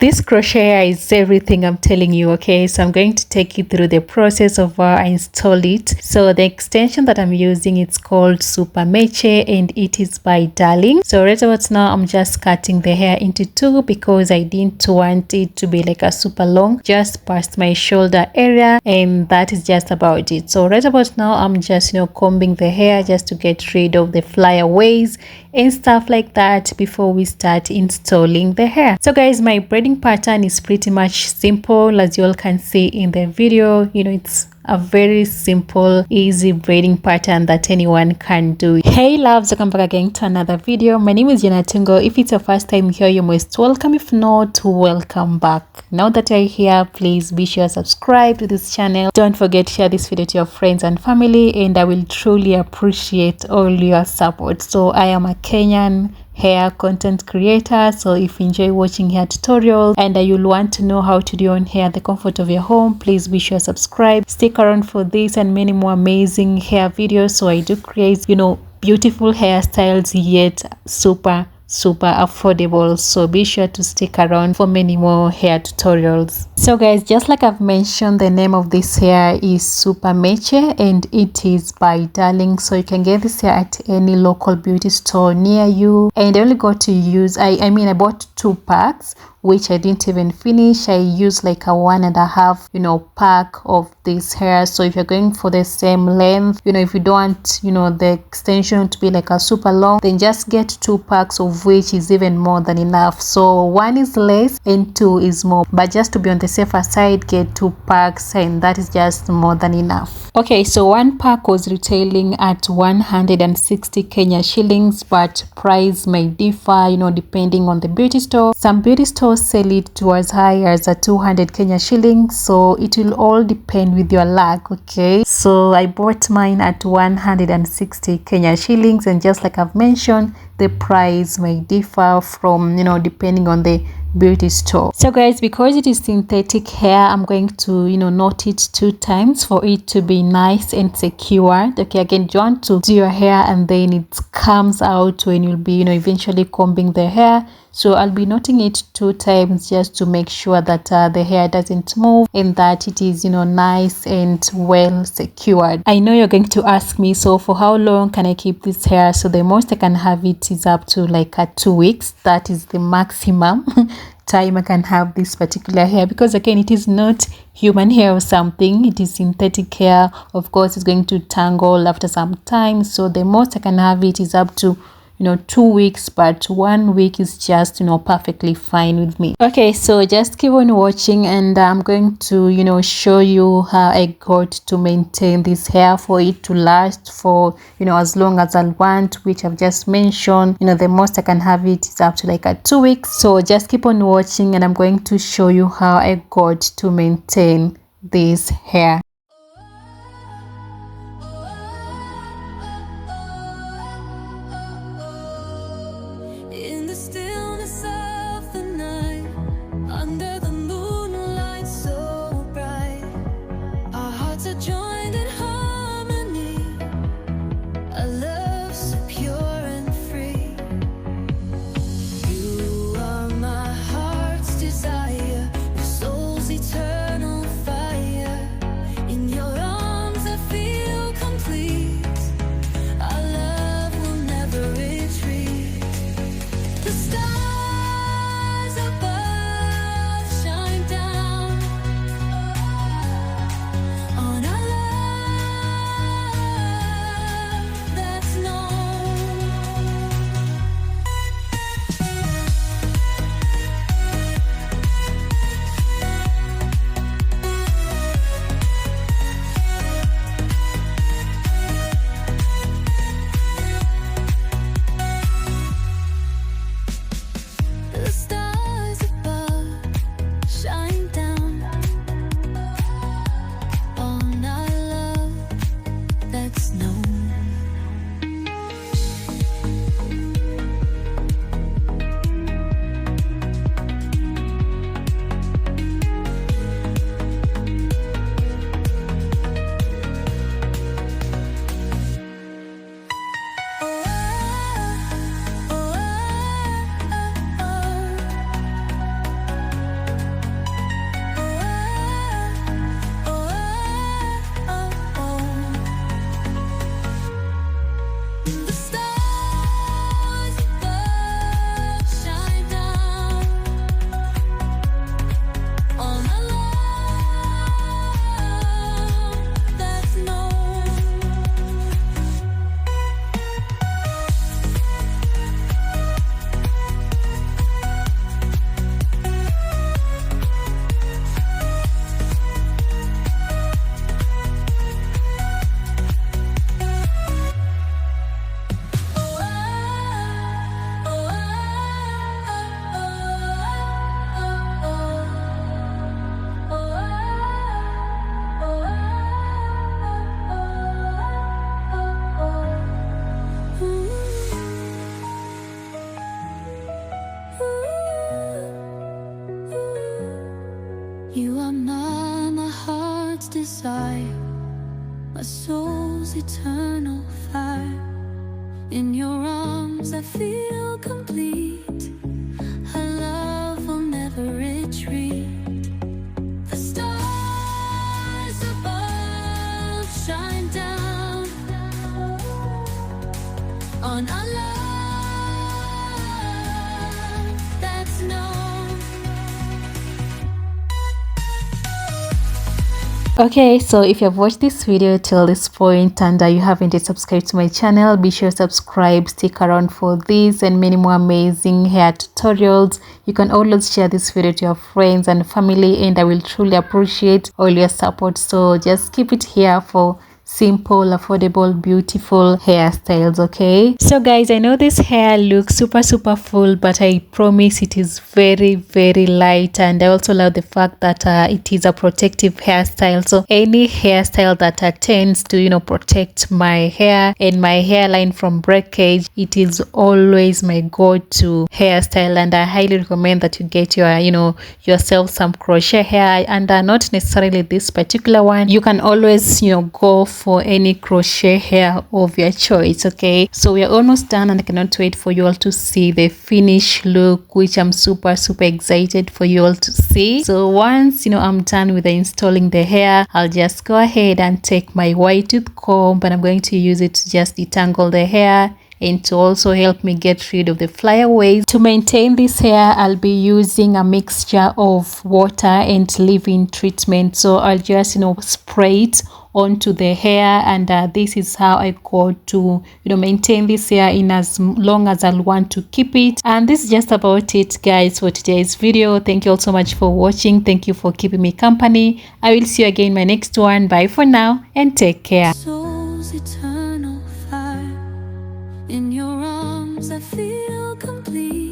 This crochet hair is everything, I'm telling you. Okay, so I'm going to take you through the process of how I install it. So the extension that I'm using, it's called Super Meche and it is by Darling. So right about now I'm just cutting the hair into two because I didn't want it to be like a super long, just past my shoulder area, and that is just about it. So right about now I'm just combing the hair just to get rid of the flyaways and stuff like that before we start installing the hair. So guys, my braiding pattern is pretty much simple, as you all can see in the video. It's a very simple, easy braiding pattern that anyone can do. Hey loves, welcome back again to another video. My name is Janatungo. If it's your first time here, you're most welcome. If not, welcome back. Now that you're here, please be sure to subscribe to this channel. Don't forget to share this video to your friends and family, and I will truly appreciate all your support. So I am a Kenyan hair content creator, so if you enjoy watching hair tutorials and you'll want to know how to do your own hair at the comfort of your home, please be sure to subscribe. Stick around for this and many more amazing hair videos. So I do create beautiful hairstyles, yet super affordable. So be sure to stick around for many more hair tutorials. So guys, just like I've mentioned, the name of this hair is Super Meche and it is by Darling. So you can get this hair at any local beauty store near you. And I only got to use, I bought 2 packs, which I didn't even finish. I used like a 1.5 pack of this hair. So if you're going for the same length, if you don't want the extension to be like a super long, then just get 2 packs, of which is even more than enough. So 1 is less and 2 is more, but just to be on the safer side, get 2 packs, and that is just more than enough. Okay, so 1 pack was retailing at 160 Kenya shillings, but price may differ depending on the beauty store. Some beauty stores sell it to as high as 200 Kenya shillings, so it will all depend with your luck. Okay, so I bought mine at 160 Kenya shillings, and just like I've mentioned, the price may differ from depending on the beauty store. So guys, because it is synthetic hair, I'm going to knot it 2 times for it to be nice and secured. Okay, again, you want to do your hair and then it comes out when you'll be eventually combing the hair. So I'll be knotting it 2 times just to make sure that the hair doesn't move and that it is nice and well secured. I know you're going to ask me, so for how long can I keep this hair? So the most I can have it is up to like 2 weeks. That is the maximum time I can have this particular hair, because again, it is not human hair or something. It is synthetic hair. Of course, it's going to tangle after some time, so the most I can have it is up to 2 weeks, but 1 week is just perfectly fine with me. Okay, so just keep on watching, and I'm going to show you how I got to maintain this hair for it to last for as long as I want, which I've just mentioned. The most I can have it is up to like 2 weeks. So just keep on watching, and I'm going to show you how I got to maintain this hair. desire, my soul's eternal fire. In your arms I feel complete. Her love will never retreat. The stars above shine down on our love that's known. Okay, so if you've watched this video till this point and you haven't yet subscribed to my channel, be sure to subscribe. Stick around for this and many more amazing hair tutorials. You can always share this video to your friends and family, and I will truly appreciate all your support. So just keep it here for simple, affordable, beautiful hairstyles. Okay, so guys, I know this hair looks super full, but I promise it is very light. And I also love the fact that it is a protective hairstyle. So any hairstyle that tends to protect my hair and my hairline from breakage, it is always my go-to hairstyle. And I highly recommend that you get your yourself some crochet hair, and not necessarily this particular one. You can always go for any crochet hair of your choice. Okay, so we are almost done, and I cannot wait for you all to see the finished look, which I'm super excited for you all to see. So once I'm done with installing the hair, I'll just go ahead and take my white tooth comb, and I'm going to use it to just detangle the hair and to also help me get rid of the flyaways. To maintain this hair, I'll be using a mixture of water and leave-in treatment. So I'll just spray it onto the hair, and this is how I go to maintain this hair in as long as I'll want to keep it. And this is just about it, guys, for today's video. Thank you all so much for watching. Thank you for keeping me company. I will see you again in my next one. Bye for now and take care. Soul's eternal fire. In your arms I feel complete.